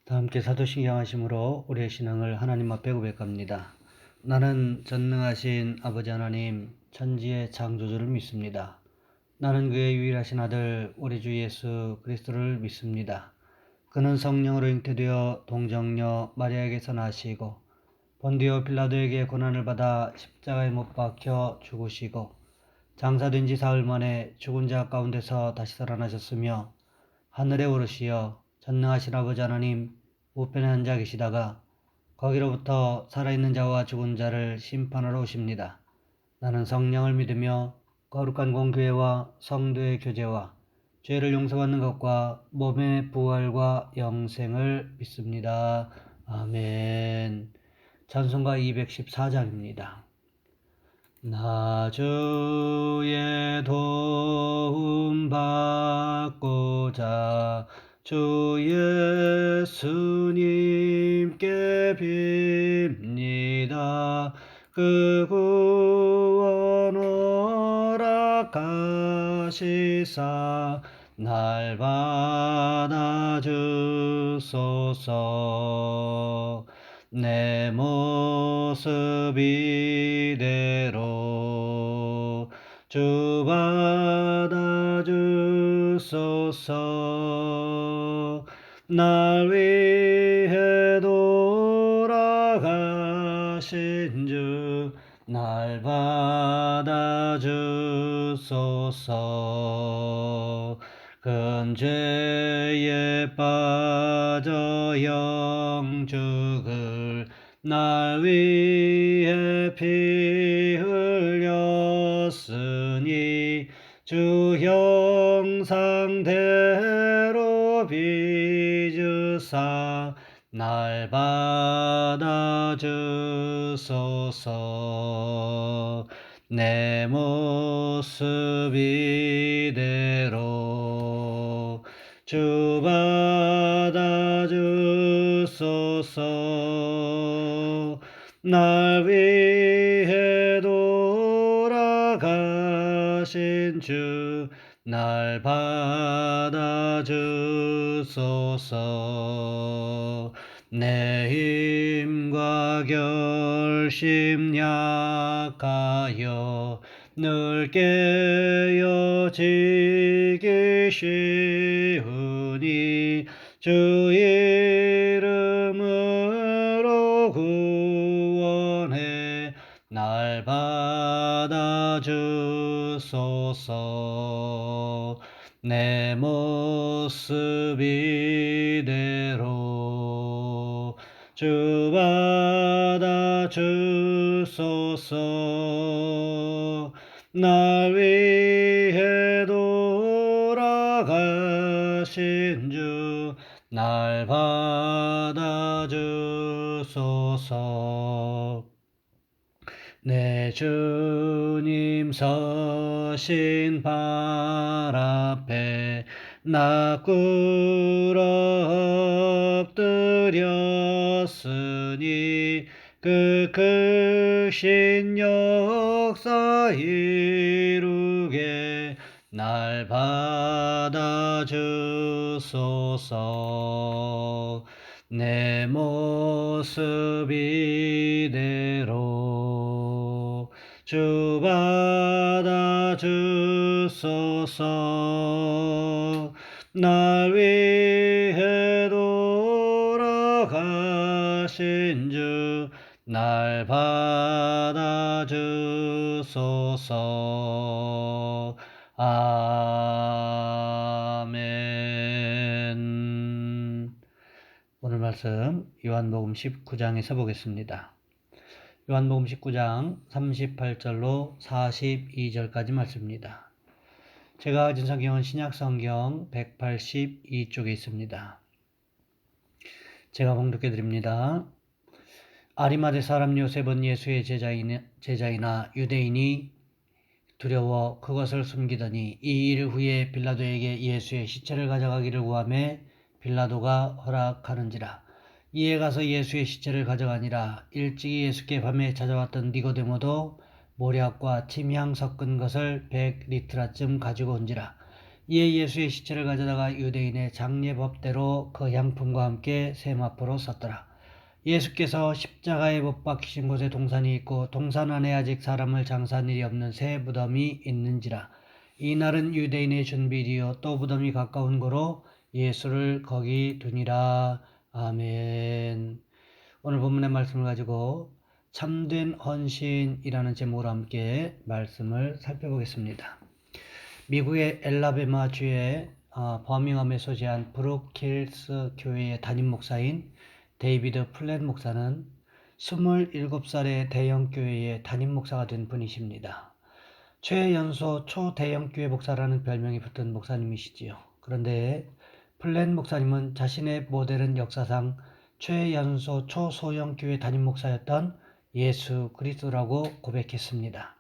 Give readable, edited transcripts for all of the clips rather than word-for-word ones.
다 함께 사도신경 하심으로 우리의 신앙을 하나님 앞에 고백합니다. 나는 전능하신 아버지 하나님 천지의 창조주를 믿습니다. 나는 그의 유일하신 아들 우리 주 예수 그리스도를 믿습니다. 그는 성령으로 잉태되어 동정녀 마리아에게서 나시고 본디오 빌라도에게 고난을 받아 십자가에 못 박혀 죽으시고 장사된 지 사흘 만에 죽은 자 가운데서 다시 살아나셨으며 하늘에 오르시어 전능하신 아버지 하나님 우편에 앉아 계시다가 거기로부터 살아있는 자와 죽은 자를 심판하러 오십니다. 나는 성령을 믿으며 거룩한 공교회와 성도의 교제와 죄를 용서받는 것과 몸의 부활과 영생을 믿습니다. 아멘. 찬송가 214장입니다. 나 주의 도움 받고자 주 예수님께 빕니다. 그 구원 허락하시사 날 받아주소서. 내 모습 이대로 주 받아주소서. 날 위해 돌아가신 주 날 받아주소서. 큰 죄에 빠져 영죽을 날 위해 피 흘렸으니 주 형상대로 빚으사 날 받아주소서. 내 모습 이대로 주 받아주소서. 날 위해 돌아가신 주 날 받아주소서. 내 힘과 결심 약하여 늘 깨어지기 쉬우니 주 이름으로 구원해 날 받아주소서. 내 모습 이대로 주 받아주소서. 날 위해 돌아가신 주 날 받아주소서. 내 주님 서신 발 앞에 나 꿇어 엎드렸으니 그 크신 역사 이루게 날 받아주소서. 내 모습 이대로 주 받아주소서. 날 위해 돌아가신 주 날 받아주소서. 아멘. 오늘 말씀 요한복음 19장에서 보겠습니다. 요한복음 19장 38절로 42절까지 말씀입니다. 제가 가진 성경은 신약성경 182쪽에 있습니다. 제가 봉독해 드립니다. 아리마대 사람 요셉은 예수의 제자이나 유대인이 두려워 그것을 숨기더니 이 일 후에 빌라도에게 예수의 시체를 가져가기를 구하매 빌라도가 허락하는지라. 이에 가서 예수의 시체를 가져가니라. 일찍이 예수께 밤에 찾아왔던 니고데모도 모략과 침향 섞은 것을 100리트라쯤 가지고 온지라. 이에 예수의 시체를 가져다가 유대인의 장례법대로 그 향품과 함께 세마포로 쌌더라. 예수께서 십자가에 못 박히신 곳에 동산이 있고 동산 안에 아직 사람을 장사한 일이 없는 새 무덤이 있는지라. 이날은 유대인의 준비일이요 또 무덤이 가까운 고로 예수를 거기 두니라. 아멘. 오늘 본문의 말씀을 가지고 참된 헌신이라는 제목으로 함께 말씀을 살펴보겠습니다. 미국의 엘라베마주의 버밍엄에 소재한 브룩힐스 교회의 담임 목사인 데이비드 플랫 목사는 27살의 대형교회의 담임 목사가 된 분이십니다. 최연소 초대형교회 목사라는 별명이 붙은 목사님이시지요. 그런데 플랫 목사님은 자신의 모델은 역사상 최연소 초소형교회 담임 목사였던 예수 그리스도라고 고백했습니다.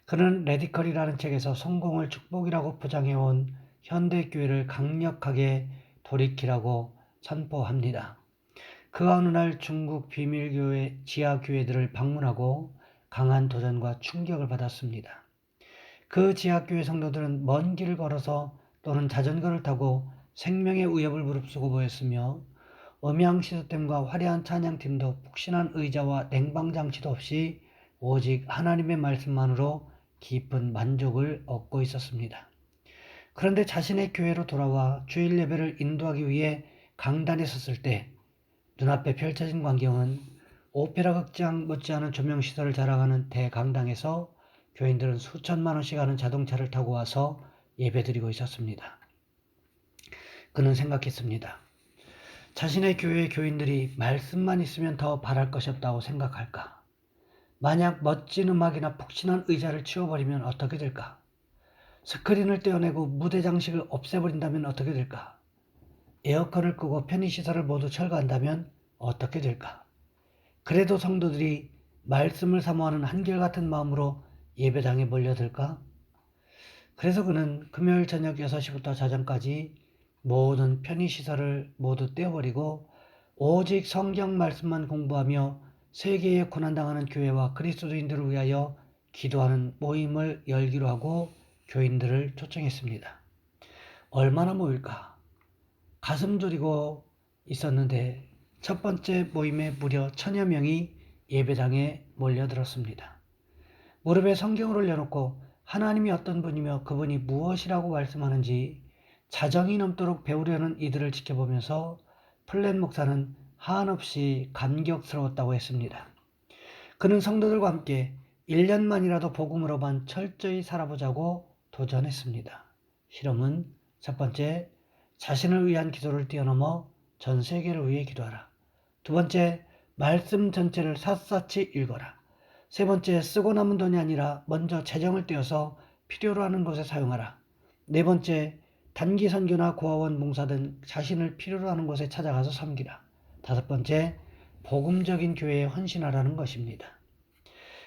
그는 레디컬이라는 책에서 성공을 축복이라고 포장해온 현대교회를 강력하게 돌이키라고 선포합니다. 그가 어느 날 중국 비밀교회 지하교회들을 방문하고 강한 도전과 충격을 받았습니다. 그 지하교회 성도들은 먼 길을 걸어서 또는 자전거를 타고 생명의 위협을 무릅쓰고 보였으며 음향 시스템과 화려한 찬양팀도 푹신한 의자와 냉방장치도 없이 오직 하나님의 말씀만으로 깊은 만족을 얻고 있었습니다. 그런데 자신의 교회로 돌아와 주일 예배를 인도하기 위해 강단에 섰을 때 눈앞에 펼쳐진 광경은 오페라 극장 못지않은 조명시설을 자랑하는 대강당에서 교인들은 수천만 원씩 하는 자동차를 타고 와서 예배드리고 있었습니다. 그는 생각했습니다. 자신의 교회의 교인들이 말씀만 있으면 더 바랄 것이 없다고 생각할까? 만약 멋진 음악이나 푹신한 의자를 치워버리면 어떻게 될까? 스크린을 떼어내고 무대 장식을 없애버린다면 어떻게 될까? 에어컨을 끄고 편의시설을 모두 철거한다면 어떻게 될까? 그래도 성도들이 말씀을 사모하는 한결같은 마음으로 예배당에 몰려들까? 그래서 그는 금요일 저녁 6시부터 자정까지 모든 편의시설을 모두 떼어버리고 오직 성경 말씀만 공부하며 세계에 고난당하는 교회와 그리스도인들을 위하여 기도하는 모임을 열기로 하고 교인들을 초청했습니다. 얼마나 모일까? 가슴 졸이고 있었는데 첫 번째 모임에 무려 1000여 명이 예배당에 몰려들었습니다. 무릎에 성경을 올려놓고 하나님이 어떤 분이며 그분이 무엇이라고 말씀하는지 자정이 넘도록 배우려는 이들을 지켜보면서 플랫 목사는 한없이 감격스러웠다고 했습니다. 그는 성도들과 함께 1년만이라도 복음으로만 철저히 살아보자고 도전했습니다. 실험은 첫 번째, 자신을 위한 기도를 뛰어넘어 전 세계를 위해 기도하라. 두 번째, 말씀 전체를 샅샅이 읽어라. 세 번째, 쓰고 남은 돈이 아니라 먼저 재정을 떼어서 필요로 하는 곳에 사용하라. 네 번째, 단기 선교나 고아원 봉사 등 자신을 필요로 하는 곳에 찾아가서 섬기라. 다섯 번째, 복음적인 교회에 헌신하라는 것입니다.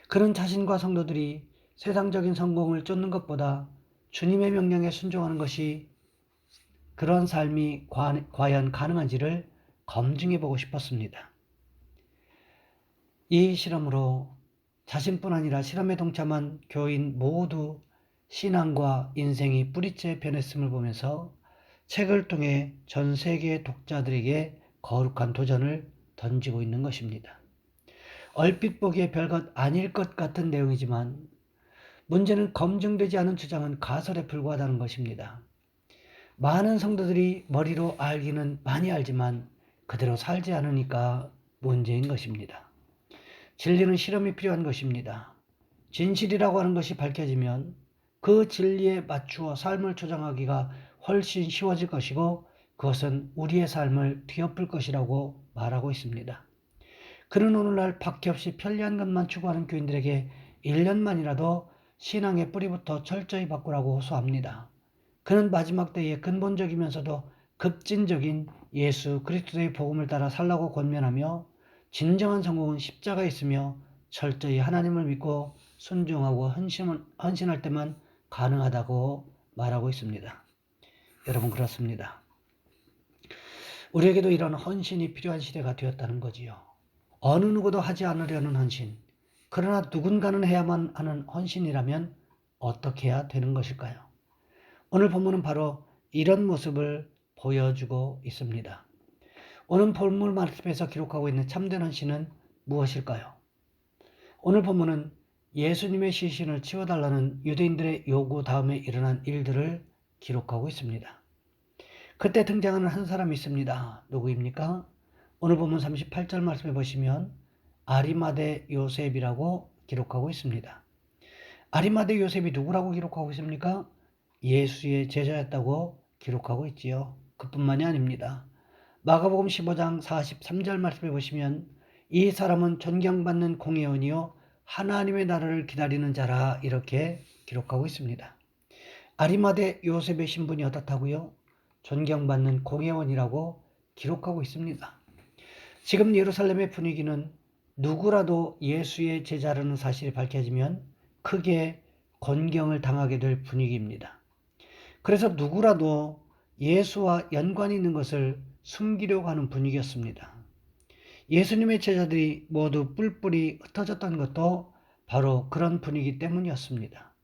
그는 자신과 성도들이 세상적인 성공을 쫓는 것보다 주님의 명령에 순종하는 것이 그런 삶이 과연 가능한지를 검증해보고 싶었습니다. 이 실험으로 자신뿐 아니라 실험에 동참한 교인 모두 신앙과 인생이 뿌리째 변했음을 보면서 책을 통해 전 세계 독자들에게 거룩한 도전을 던지고 있는 것입니다. 얼핏 보기에 별것 아닐 것 같은 내용이지만 문제는 검증되지 않은 주장은 가설에 불과하다는 것입니다. 많은 성도들이 머리로 알기는 많이 알지만 그대로 살지 않으니까 문제인 것입니다. 진리는 실험이 필요한 것입니다. 진실이라고 하는 것이 밝혀지면 그 진리에 맞추어 삶을 조정하기가 훨씬 쉬워질 것이고 그것은 우리의 삶을 뒤엎을 것이라고 말하고 있습니다. 그는 오늘날 박해 없이 편리한 것만 추구하는 교인들에게 1년만이라도 신앙의 뿌리부터 철저히 바꾸라고 호소합니다. 그는 마지막 때에 근본적이면서도 급진적인 예수 그리스도의 복음을 따라 살라고 권면하며 진정한 성공은 십자가에 있으며 철저히 하나님을 믿고 순종하고 헌신할 때만 가능하다고 말하고 있습니다. 여러분 그렇습니다. 우리에게도 이런 헌신이 필요한 시대가 되었다는 거지요. 어느 누구도 하지 않으려는 헌신, 그러나 누군가는 해야만 하는 헌신이라면 어떻게 해야 되는 것일까요? 오늘 본문은 바로 이런 모습을 보여주고 있습니다. 오늘 본문 말씀에서 기록하고 있는 참된 헌신은 무엇일까요? 오늘 본문은 예수님의 시신을 치워달라는 유대인들의 요구 다음에 일어난 일들을 기록하고 있습니다. 그때 등장하는 한 사람이 있습니다. 누구입니까? 오늘 본문 38절 말씀해 보시면 아리마대 요셉이라고 기록하고 있습니다. 아리마대 요셉이 누구라고 기록하고 있습니까? 예수의 제자였다고 기록하고 있지요. 그뿐만이 아닙니다. 마가복음 15장 43절 말씀해 보시면 이 사람은 존경받는 공회원이요 하나님의 나라를 기다리는 자라 이렇게 기록하고 있습니다. 아리마대 요셉의 신분이 어떻다고요? 존경받는 공회원이라고 기록하고 있습니다. 지금 예루살렘의 분위기는 누구라도 예수의 제자라는 사실이 밝혀지면 크게 곤경을 당하게 될 분위기입니다. 그래서 누구라도 예수와 연관이 있는 것을 숨기려고 하는 분위기였습니다. 예수님의 제자들이 모두 뿔뿔이 흩어졌던 것도 바로 그런 분위기 때문이었습니다.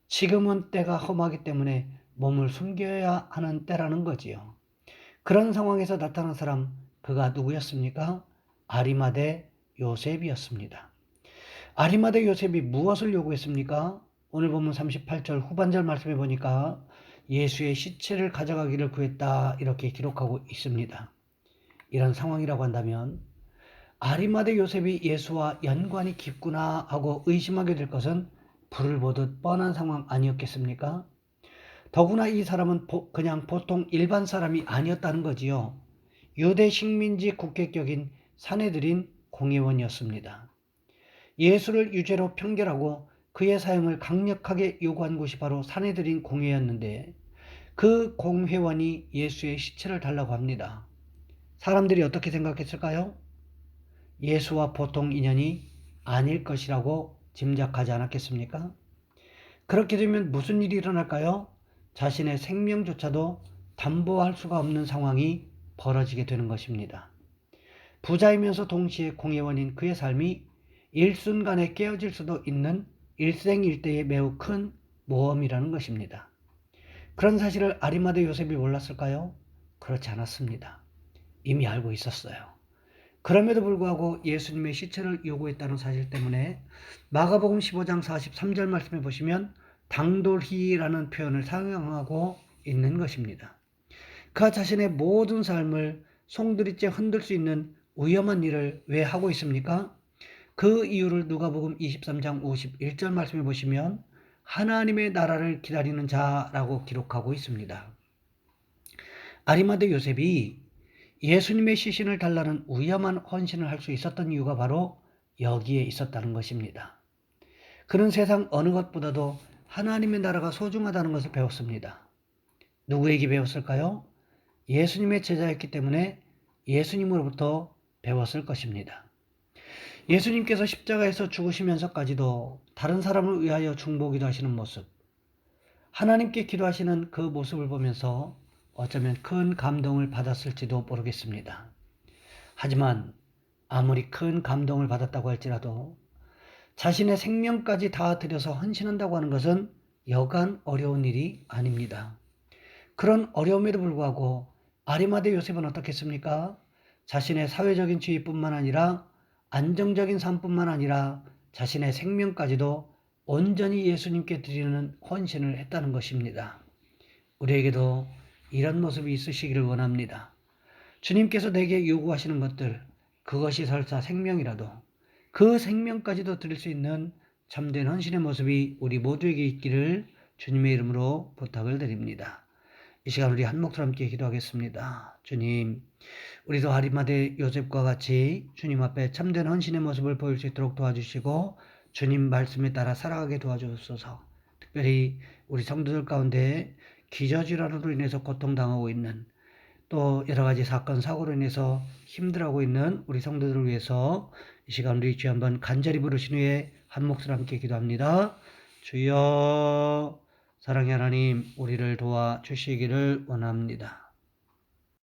지금은 때가 험하기 때문에 몸을 숨겨야 하는 때라는 거지요. 그런 상황에서 나타난 사람, 그가 누구였습니까? 아리마대 요셉이었습니다. 아리마대 요셉이 무엇을 요구했습니까? 오늘 보면 38절 후반절 말씀해 보니까 예수의 시체를 가져가기를 구했다 이렇게 기록하고 있습니다. 이런 상황이라고 한다면 아리마대 요셉이 예수와 연관이 깊구나 하고 의심하게 될 것은 불을 보듯 뻔한 상황 아니었겠습니까? 더구나 이 사람은 그냥 보통 일반 사람이 아니었다는 거지요. 유대 식민지 국회격인 사내들인 공회원이었습니다. 예수를 유죄로 판결하고 그의 사형을 강력하게 요구한 곳이 바로 사내들인 공회였는데 그 공회원이 예수의 시체를 달라고 합니다. 사람들이 어떻게 생각했을까요? 예수와 보통 인연이 아닐 것이라고 짐작하지 않았겠습니까? 그렇게 되면 무슨 일이 일어날까요? 자신의 생명조차도 담보할 수가 없는 상황이 벌어지게 되는 것입니다. 부자이면서 동시에 공회원인 그의 삶이 일순간에 깨어질 수도 있는 일생일대의 매우 큰 모험이라는 것입니다. 그런 사실을 아리마대 요셉이 몰랐을까요? 그렇지 않았습니다. 이미 알고 있었어요. 그럼에도 불구하고 예수님의 시체를 요구했다는 사실 때문에 마가복음 15장 43절 말씀해 보시면 당돌히라는 표현을 사용하고 있는 것입니다. 그가 자신의 모든 삶을 송두리째 흔들 수 있는 위험한 일을 왜 하고 있습니까? 그 이유를 누가복음 23장 51절 말씀해 보시면 하나님의 나라를 기다리는 자라고 기록하고 있습니다. 아리마대 요셉이 예수님의 시신을 달라는 위험한 헌신을 할 수 있었던 이유가 바로 여기에 있었다는 것입니다. 그는 세상 어느 것보다도 하나님의 나라가 소중하다는 것을 배웠습니다. 누구에게 배웠을까요? 예수님의 제자였기 때문에 예수님으로부터 배웠을 것입니다. 예수님께서 십자가에서 죽으시면서까지도 다른 사람을 위하여 중보기도 하시는 모습, 하나님께 기도하시는 그 모습을 보면서 어쩌면 큰 감동을 받았을지도 모르겠습니다. 하지만 아무리 큰 감동을 받았다고 할지라도 자신의 생명까지 다 들여서 헌신한다고 하는 것은 여간 어려운 일이 아닙니다. 그런 어려움에도 불구하고 아리마대 요셉은 어떻겠습니까? 자신의 사회적인 지위뿐만 아니라 안정적인 삶뿐만 아니라 자신의 생명까지도 온전히 예수님께 드리는 헌신을 했다는 것입니다. 우리에게도 이런 모습이 있으시기를 원합니다. 주님께서 내게 요구하시는 것들, 그것이 설사 생명이라도 그 생명까지도 드릴 수 있는 참된 헌신의 모습이 우리 모두에게 있기를 주님의 이름으로 부탁을 드립니다. 이 시간 우리 한 목소리 함께 기도하겠습니다. 주님, 우리도 아리마대 요셉과 같이 주님 앞에 참된 헌신의 모습을 보일 수 있도록 도와주시고 주님 말씀에 따라 살아가게 도와주옵소서. 특별히 우리 성도들 가운데 기저질환으로 인해서 고통당하고 있는 또 여러 가지 사건 사고로 인해서 힘들어하고 있는 우리 성도들을 위해서 이 시간 우리 주여 한번 간절히 부르신 후에 한 목소리 함께 기도합니다. 주여, 사랑의 하나님, 우리를 도와주시기를 원합니다.